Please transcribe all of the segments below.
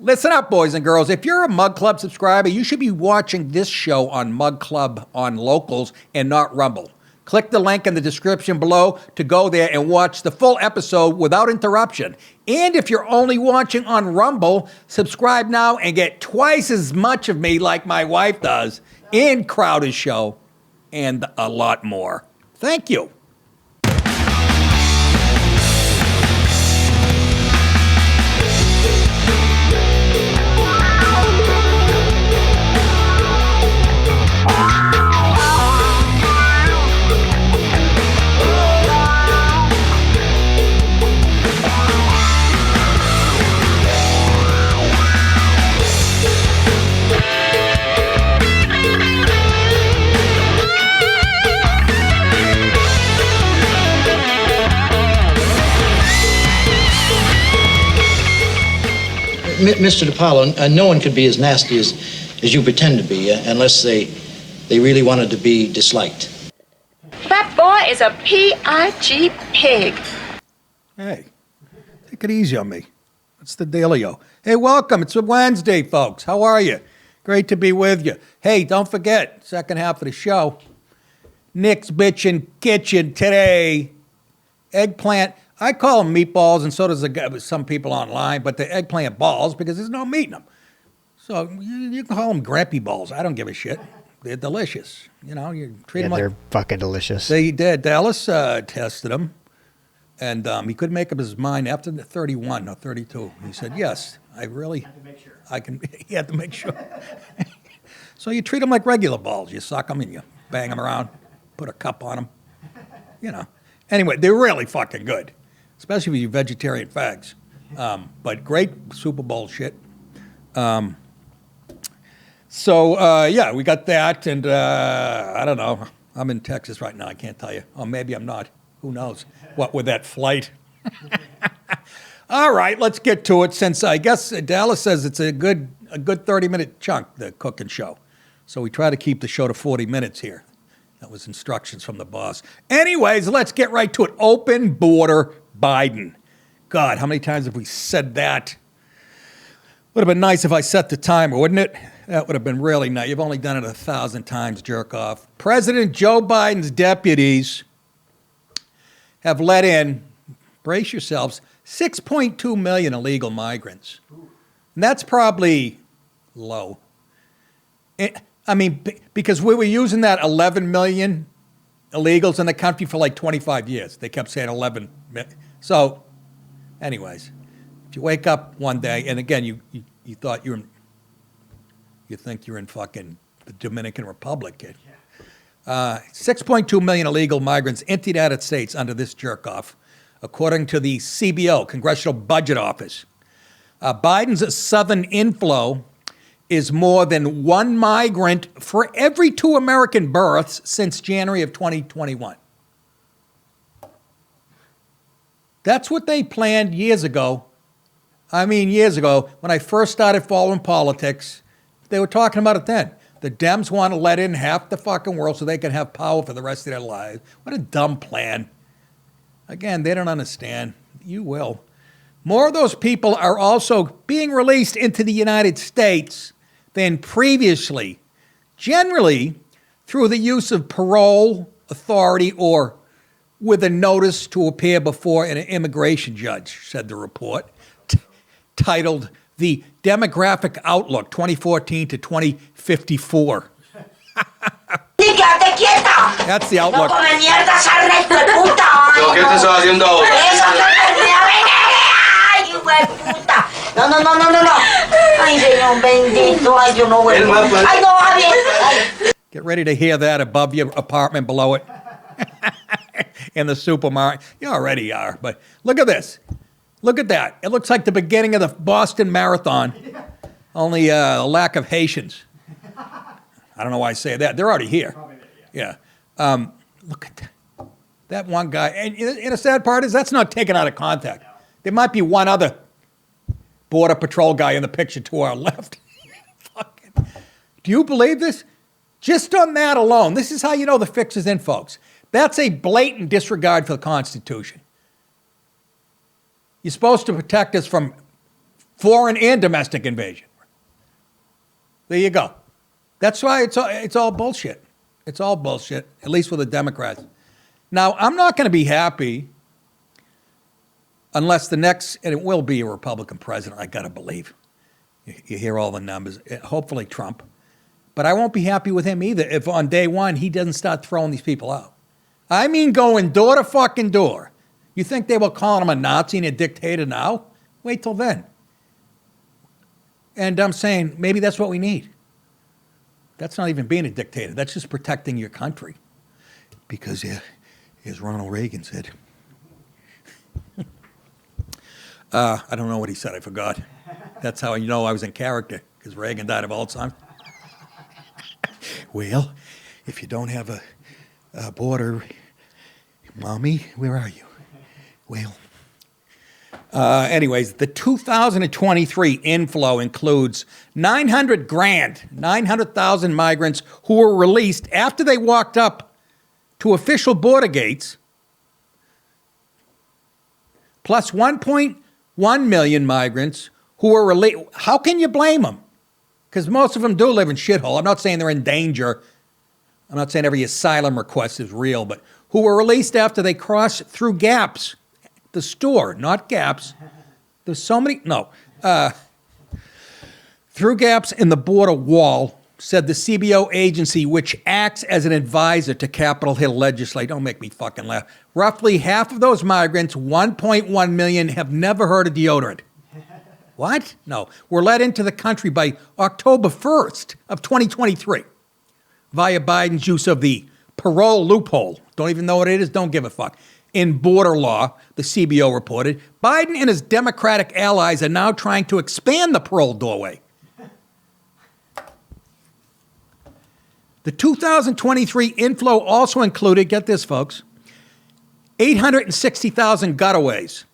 Listen up, boys and girls. If you're a Mug Club subscriber, you should be watching this show on Mug Club on Locals and not Rumble. Click the link in the description below to go there and watch the full episode without interruption. And if you're only watching on Rumble, subscribe now and get twice as much of me like my wife does in Crowder's show and a lot more. Thank you. Mr. Paolo, no one could be as nasty as you pretend to be unless they really wanted to be disliked. That boy is a P.I.G. pig. Hey, take it easy on me. What's the dealio? Hey, welcome. It's a Wednesday, folks. How are you? Great to be with you. Hey, don't forget, second half of the show, Nick's Bitchin Kitchen today. Eggplant. I call them meatballs, and so does some people online, but the eggplant balls because there's no meat in them. So you can call them grampy balls. I don't give a shit. They're delicious. You know, you treat them like... They're fucking delicious. They did. Dallas tested them, and he couldn't make up his mind after the 31 or 32. He said, yes, I really... I have to make sure. He had to make sure. So you treat them like regular balls. You suck them and you bang them around, put a cup on them. You know. Anyway, they're really fucking good. Especially with you vegetarian fags. But great Super Bowl shit. Yeah, we got that. And I don't know. I'm in Texas right now. I can't tell you. Or maybe I'm not. Who knows? What with that flight? All right, let's get to it. Since I guess Dallas says it's a good 30-minute chunk, the cooking show. So we try to keep the show to 40 minutes here. That was instructions from the boss. Anyways, let's get right to it. Open border Biden. God, how many times have we said that? Would have been nice if I set the timer, wouldn't it? That would have been really nice. You've only done it 1,000 times, jerk off. President Joe Biden's deputies have let in, brace yourselves, 6.2 million illegal migrants. And that's probably low. Because we were using that 11 million illegals in the country for like 25 years. They kept saying 11 million. So, anyways, if you wake up one day, and again, you thought you think you're in fucking the Dominican Republic, kid. 6.2 million illegal migrants into the United States under this jerk-off, according to the CBO, Congressional Budget Office. Biden's southern inflow is more than one migrant for every 2 American births since January of 2021. That's what they planned years ago. Years ago, when I first started following politics, they were talking about it then. The Dems want to let in half the fucking world so they can have power for the rest of their lives. What a dumb plan. Again, they don't understand. You will. More of those people are also being released into the United States than previously, generally through the use of parole authority or with a notice to appear before an immigration judge, said the report, titled The Demographic Outlook 2014 to 2054. That's the outlook. Get ready to hear that above your apartment, below it. In the supermarket. You already are, but look at this. Look at that. It looks like the beginning of the Boston Marathon, only a lack of Haitians. I don't know why I say that. They're already here. Yeah. Look at that. That one guy. And the sad part is that's not taken out of context. There might be one other Border Patrol guy in the picture to our left. Do you believe this? Just on that alone, this is how you know the fix is in, folks. That's a blatant disregard for the Constitution. You're supposed to protect us from Foreign and domestic invasion. There you go. That's why it's all bullshit. It's all bullshit, at least with the Democrats. Now, I'm not going to be happy unless the next, and it will be a Republican president, I got to believe. You hear all the numbers. Hopefully Trump. But I won't be happy with him either if on day one he doesn't start throwing these people out. I mean going door to fucking door. You think they will call him a Nazi and a dictator now? Wait till then. And I'm saying maybe that's what we need. That's not even being a dictator. That's just protecting your country. Because, as Ronald Reagan said. I don't know what he said. I forgot. That's how you know I was in character, because Reagan died of Alzheimer's. Well, if you don't have a border, Mommy, where are you? Well, anyways, the 2023 inflow includes 900,000 migrants who were released after they walked up to official border gates, plus 1.1 million migrants who were released. How can you blame them? Because most of them do live in shithole. I'm not saying they're in danger. I'm not saying every asylum request is real, but who were released after they crossed through gaps. The store, not gaps. There's so many, through gaps in the border wall, said the CBO agency, which acts as an advisor to Capitol Hill legislators. Don't make me fucking laugh. Roughly half of those migrants, 1.1 million, have never heard of deodorant. What? No. Were let into the country by October 1st of 2023 via Biden's use of the parole loophole. Don't even know what it is. Don't give a fuck. In border law, the CBO reported, Biden and his Democratic allies are now trying to expand the parole doorway. The 2023 inflow also included, get this, folks, 860,000 gutaways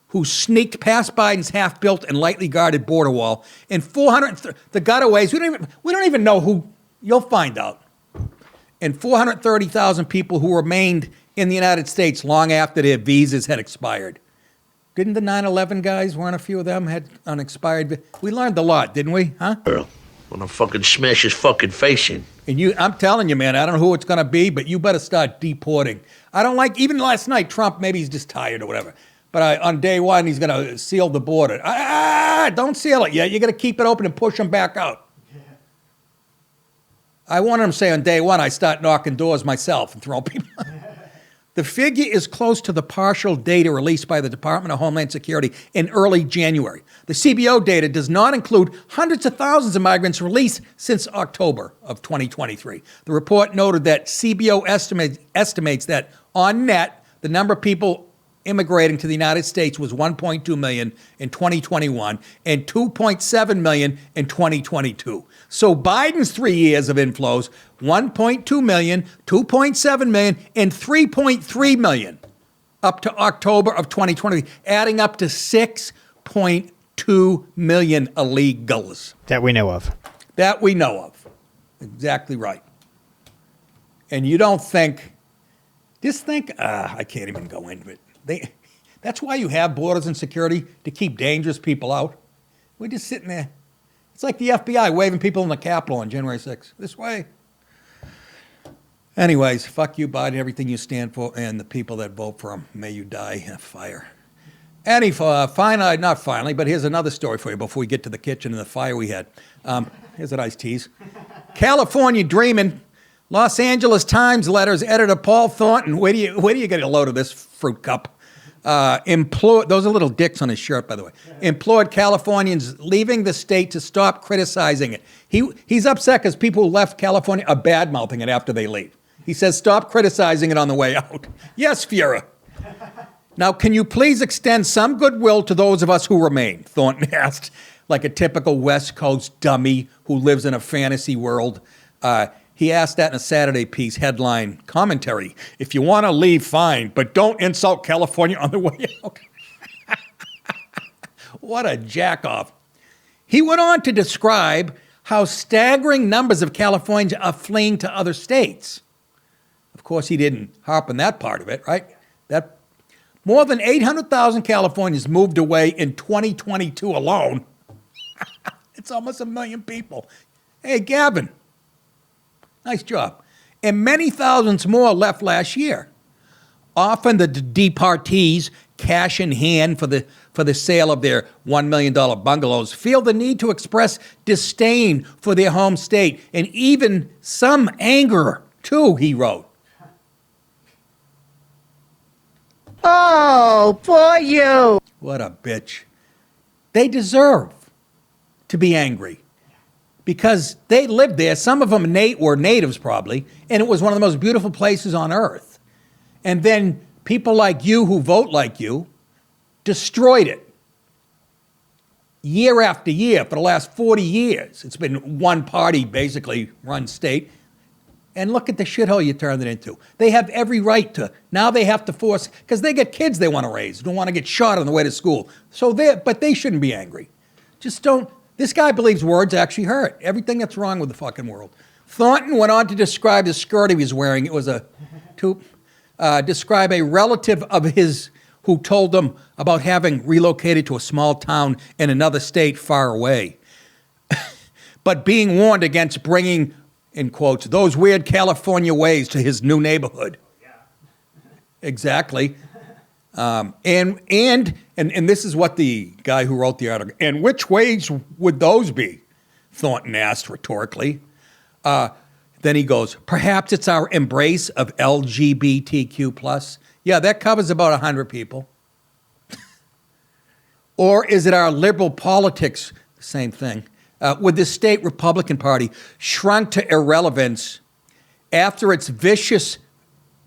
who sneaked past Biden's half-built and lightly guarded border wall, and 400 the gutaways. We don't even know who. You'll find out. And 430,000 people who remained in the United States long after their visas had expired. Didn't the 9/11 guys, weren't a few of them, had unexpired? We learned a lot, didn't we? Huh? Girl, when I fucking smash his fucking face in. And I'm telling you, man, I don't know who it's going to be, but you better start deporting. I don't like, even last night, Trump, maybe he's just tired or whatever. But on day one, he's going to seal the border. Don't seal it yet. You're going to keep it open and push them back out. I wanted him to say on day one, I start knocking doors myself and throwing people. The figure is close to the partial data released by the Department of Homeland Security in early January. The CBO data does not include hundreds of thousands of migrants released since October of 2023. The report noted that CBO estimates that on net, the number of people immigrating to the United States was 1.2 million in 2021 and 2.7 million in 2022. So Biden's 3 years of inflows, 1.2 million, 2.7 million, and 3.3 million up to October of 2020, adding up to 6.2 million illegals. That we know of. That we know of. Exactly right. And you don't think, just think, I can't even go into it. That's why you have borders and security, to keep dangerous people out. We're just sitting there. It's like the FBI waving people in the Capitol on January 6th. This way. Anyways, fuck you, Biden, everything you stand for, and the people that vote for him. May you die in fire. Not finally, but here's another story for you before we get to the kitchen and the fire we had. Here's a nice tease. California dreaming. Los Angeles Times letters editor Paul Thornton. Where do you get a load of this fruit cup? Those are little dicks on his shirt, by the way. Implored Californians leaving the state to stop criticizing it. He's upset because people who left California are bad-mouthing it after they leave. He says, stop criticizing it on the way out. Yes, Fuhrer. Now, can you please extend some goodwill to those of us who remain? Thornton asked, like a typical West Coast dummy who lives in a fantasy world. He asked that in a Saturday piece headline commentary. If you want to leave, fine, but don't insult California on the way out. What a jackoff. He went on to describe how staggering numbers of Californians are fleeing to other states. Of course, he didn't harp on that part of it, right? More than 800,000 Californians moved away in 2022 alone. It's almost 1 million people. Hey, Gavin, nice job. And many thousands more left last year. Often the departees, cash in hand for the sale of their $1 million bungalows, feel the need to express disdain for their home state and even some anger, too, he wrote. Oh, poor you. What a bitch. They deserve to be angry because they lived there. Some of them were natives probably, and it was one of the most beautiful places on earth. And then people like you who vote like you destroyed it. Year after year for the last 40 years. It's been one party basically run state. And look at the shithole you turned it into. They have every right to. Now they have to force, because they get kids they want to raise, don't want to get shot on the way to school. But they shouldn't be angry. Just don't. This guy believes words actually hurt. Everything that's wrong with the fucking world. Thornton went on to describe the skirt he was wearing. It was to describe a relative of his who told him about having relocated to a small town in another state far away. But being warned against bringing, in quotes, those weird California ways to his new neighborhood. Yeah. Exactly. And this is what the guy who wrote the article, and which ways would those be? Thornton asked rhetorically. Then he goes, perhaps it's our embrace of LGBTQ+. Yeah, that covers about 100 people. Or is it our liberal politics? Same thing. With the state Republican Party shrunk to irrelevance after its vicious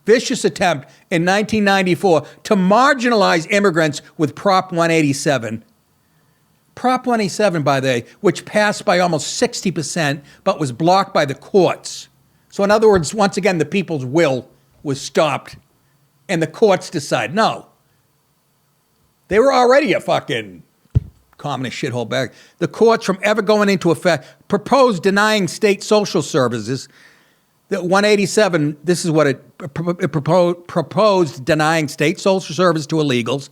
attempt in 1994 to marginalize immigrants with Prop 187. Prop 187, by the way, which passed by almost 60%, but was blocked by the courts. So in other words, once again, the people's will was stopped, and the courts decide, no. They were already a fucking communist shithole bag. The courts, from ever going into effect, proposed denying state social services. The 187, this is what it proposed, denying state social service to illegals,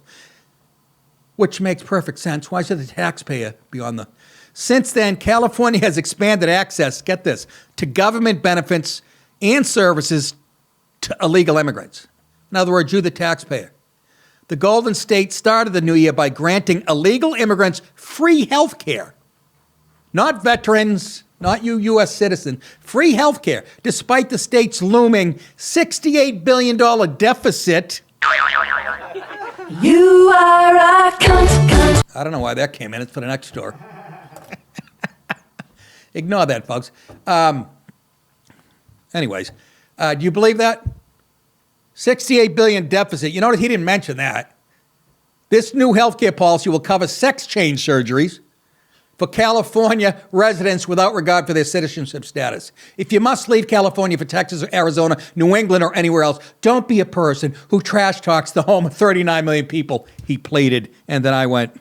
which makes perfect sense. Why should the taxpayer be on the... Since then, California has expanded access, get this, to government benefits and services to illegal immigrants. In other words, you, the taxpayer. The Golden State started the new year by granting illegal immigrants free health care. Not veterans, not you U.S. citizen, free health care, despite the state's looming $68 billion deficit. You are a cunt. I don't know why that came in. It's for the next store. Ignore that, folks. Anyways, do you believe that? $68 billion deficit. You notice he didn't mention that. This new healthcare policy will cover sex change surgeries for California residents without regard for their citizenship status. If you must leave California for Texas or Arizona, New England, or anywhere else, don't be a person who trash talks the home of 39 million people, he pleaded. And then I went,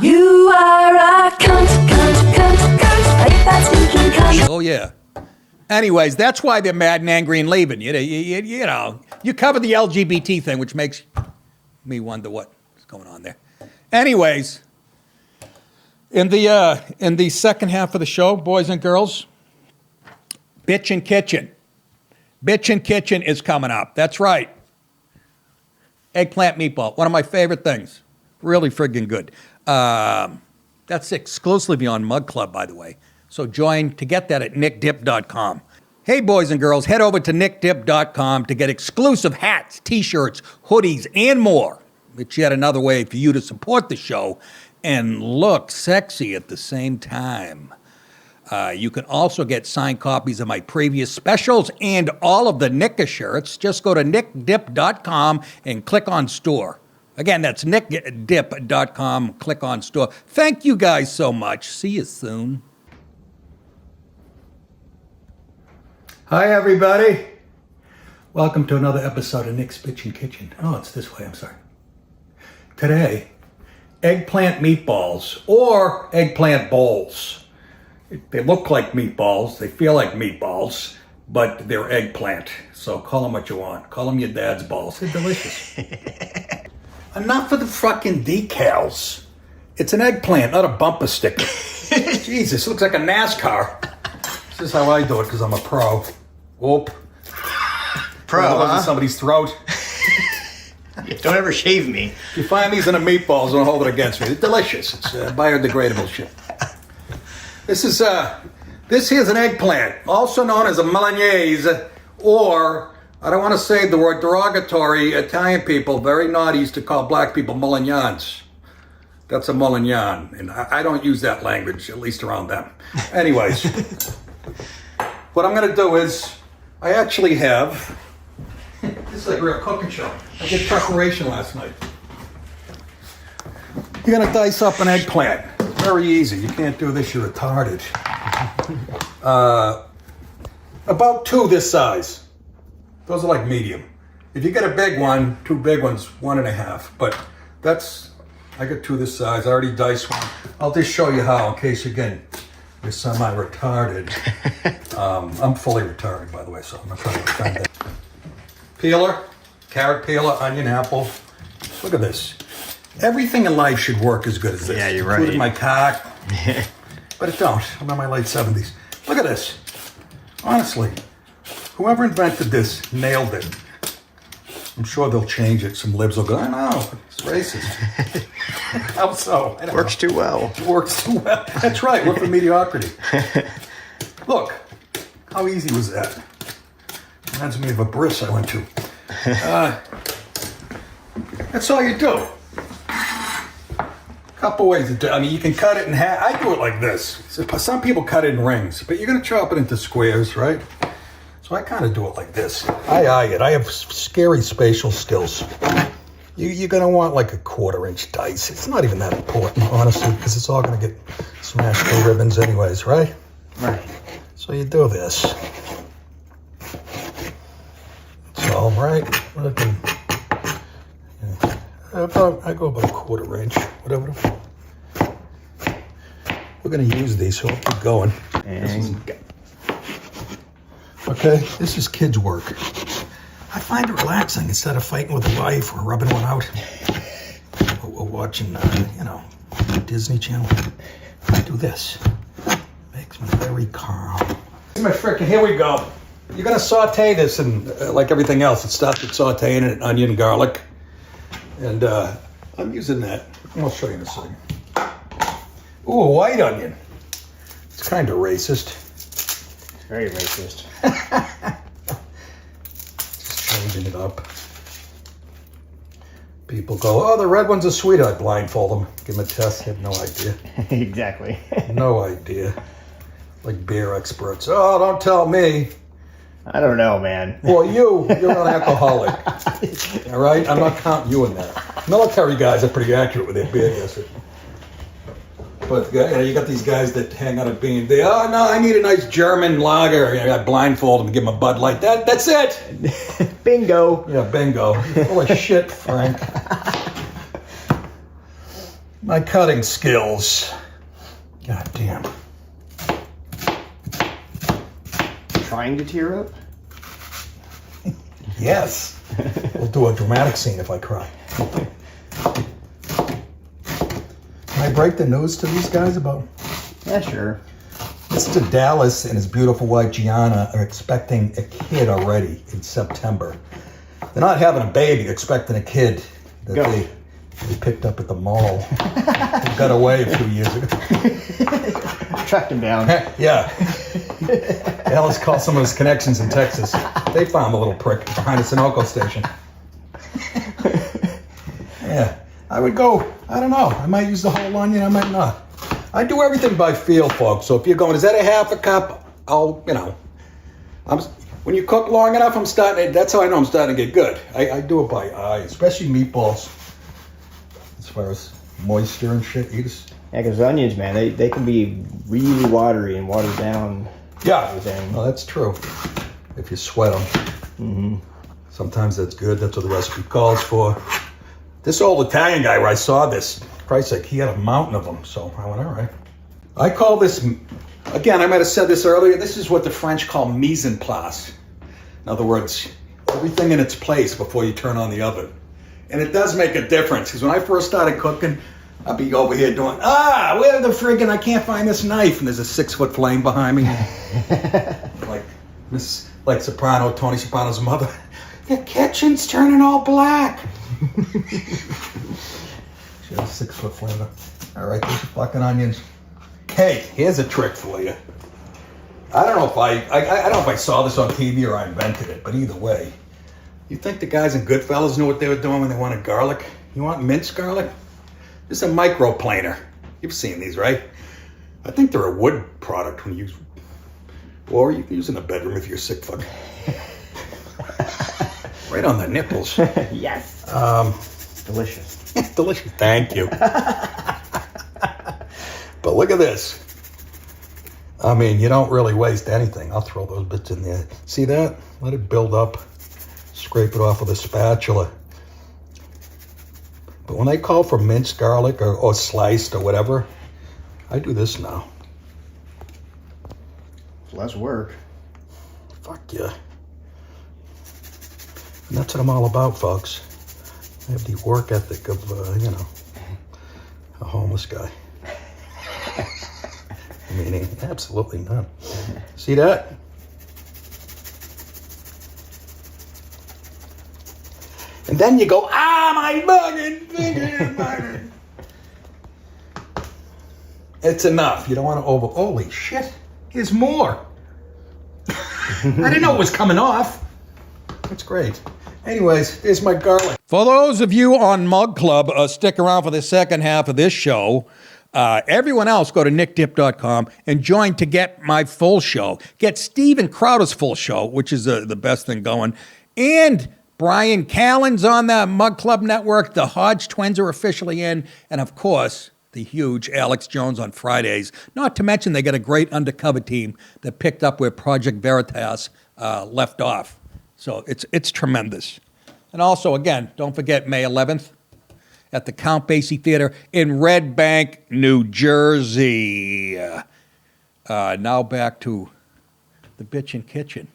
You are a cunt. Like that stinking cunt. oh yeah. Anyways, that's why they're mad and angry and leaving. You know, you cover the LGBT thing, which makes me wonder what's going on there. Anyways, in the second half of the show, boys and girls, Bitchin' Kitchen. Bitchin' Kitchen is coming up. That's right. Eggplant meatball, one of my favorite things. Really friggin' good. That's exclusively on Mug Club, by the way. So join to get that at nickdip.com. Hey, boys and girls, head over to nickdip.com to get exclusive hats, t-shirts, hoodies, and more. It's yet another way for you to support the show and look sexy at the same time. You can also get signed copies of my previous specials and all of the Nicka shirts. Just go to nickdip.com and click on store. Again, that's nickdip.com, click on store. Thank you guys so much. See you soon. Hi, everybody. Welcome to another episode of Nick's Bitchin' Kitchen. Oh, it's this way, I'm sorry. Today, eggplant meatballs or eggplant bowls. They look like meatballs, they feel like meatballs, but they're eggplant. So call them what you want. Call them your dad's balls. They're delicious. Enough of the fucking decals. It's an eggplant, not a bumper sticker. Jesus, it looks like a NASCAR. This is how I do it because I'm a pro. Whoop. Pro, huh? Somebody's throat. Don't ever shave me. If you find these in the meatballs, don't hold it against me. It's delicious. It's biodegradable shit. This here's an eggplant, also known as a Milanese, or, I don't want to say the word derogatory, Italian people, very naughty, used to call black people Molignans. That's a Molignan, and I don't use that language, at least around them. Anyways, what I'm going to do is, I actually have, this is like a real cooking show. I did preparation last night. You're going to dice up an eggplant. It's very easy. You can't do this, you're retarded. About 2 this size. Those are like medium. If you get a big one, 2 big ones, 1.5. But I got 2 this size. I already diced one. I'll just show you how, in case, again, you're semi-retarded. I'm fully retarded, by the way, so I'm not trying to offend it. Peeler, carrot peeler, onion, apple. Look at this. Everything in life should work as good as this. Yeah, you're right. Including my cock. But it don't. I'm in my late 70s. Look at this. Honestly, whoever invented this nailed it. I'm sure they'll change it. Some libs will go, I know, it's racist. How so? I don't Works know. too well. It works too well. That's right. We're for mediocrity. Look, how easy was that? Reminds me of a bris I went to. That's all you do. Couple ways to do. I mean, you can cut it in half. I do it like this. Some people cut it in rings, but you're going to chop it into squares, right? So I kind of do it like this. I eye it. I have scary spatial skills. You're going to want like a 1/4-inch dice. It's not even that important, honestly, because it's all going to get smashed to ribbons anyways, right? Right. So you do this. It's all right. I go about a 1/4 inch, whatever. We're going to use these, so I'll keep going. Okay, this is kids' work. I find it relaxing instead of fighting with a wife or rubbing one out. Or watching, Disney Channel. I do this. Makes me very calm. My frickin', here we go. You're going to saute this, and like everything else, it starts with sauteing it, onion, garlic. And I'm using that. I'll show you in a second. Ooh, a white onion. It's kind of racist. Very racist. Just changing it up. People go, oh, the red one's a sweet. I blindfold them. Give them a test. They have no idea. Exactly. No idea. Like beer experts. Oh, don't tell me. I don't know, man. Well, you're an alcoholic. All right? I'm not counting you in that. Military guys are pretty accurate with their beer guesses. But you got these guys that hang out a bean. Oh, no, I need a nice German lager. I blindfold them and give them a Bud Light. That's it. Bingo. Yeah, bingo. Holy shit, Frank. My cutting skills. God damn. Trying to tear up? Yes. We'll do a dramatic scene if I cry. Can I break the news to these guys about? Yeah, sure. Mr. Dallas and his beautiful wife Gianna are expecting a kid already in September. They're not having a baby, they're expecting a kid that they picked up at the mall. He got away a few years ago. Tracked him down. Yeah. Dallas called some of his connections in Texas. They found the little prick behind the Sunoco station. Yeah. I would go, I don't know. I might use the whole onion, I might not. I do everything by feel, folks. So if you're going, is that a half a cup? When you cook long enough, that's how I know I'm starting to get good. I do it by eye, especially meatballs. As far as moisture and shit, you just... Yeah, because onions, man, they can be really watery and watered down. Yeah, everything. well, that's true. If you sweat them. Mm-hmm. Sometimes that's good. That's what the recipe calls for. This old Italian guy where I saw this, Christ's sake, he had a mountain of them. So I went, all right. I call this, again, I might have said this earlier, this is what the French call mise en place. In other words, everything in its place before you turn on the oven. And it does make a difference, because when I first started cooking, I'll be over here doing, where the friggin', I can't find this knife. And there's a 6-foot flame behind me. like Soprano, Tony Soprano's mother. The kitchen's turning all black. She had a 6-foot flame. All right, there's your fucking onions. Hey, here's a trick for you. I don't know if I don't know if I saw this on TV or I invented it, but either way, you think the guys in Goodfellas knew what they were doing when they wanted garlic? You want minced garlic? This is a microplaner. You've seen these, right? I think they're a wood product when you use, or you can use in the bedroom if you're sick fuck. Right on the nipples. Yes. Delicious. Delicious. Thank you. But look at this. I mean, you don't really waste anything. I'll throw those bits in there. See that? Let it build up. Scrape it off with a spatula. But when I call for minced garlic or sliced or whatever, I do this now. It's less work. Fuck yeah. And that's what I'm all about, folks. I have the work ethic of, a homeless guy. Meaning, absolutely none. See that? And then you go, my fucking finger. It's enough. You don't want to holy shit, here's more. I didn't know it was coming off. That's great. Anyways, here's my garlic. For those of you on Mug Club, stick around for the second half of this show. Everyone else, go to nickdip.com and join to get my full show. Get Steven Crowder's full show, which is the best thing going. And Bryan Callen's on the Mug Club Network. The Hodge Twins are officially in. And, of course, the huge Alex Jones on Fridays. Not to mention they got a great undercover team that picked up where Project Veritas left off. So it's tremendous. And also, again, don't forget May 11th. At the Count Basie Theater in Red Bank, New Jersey. Now back to the Bitchin' Kitchen.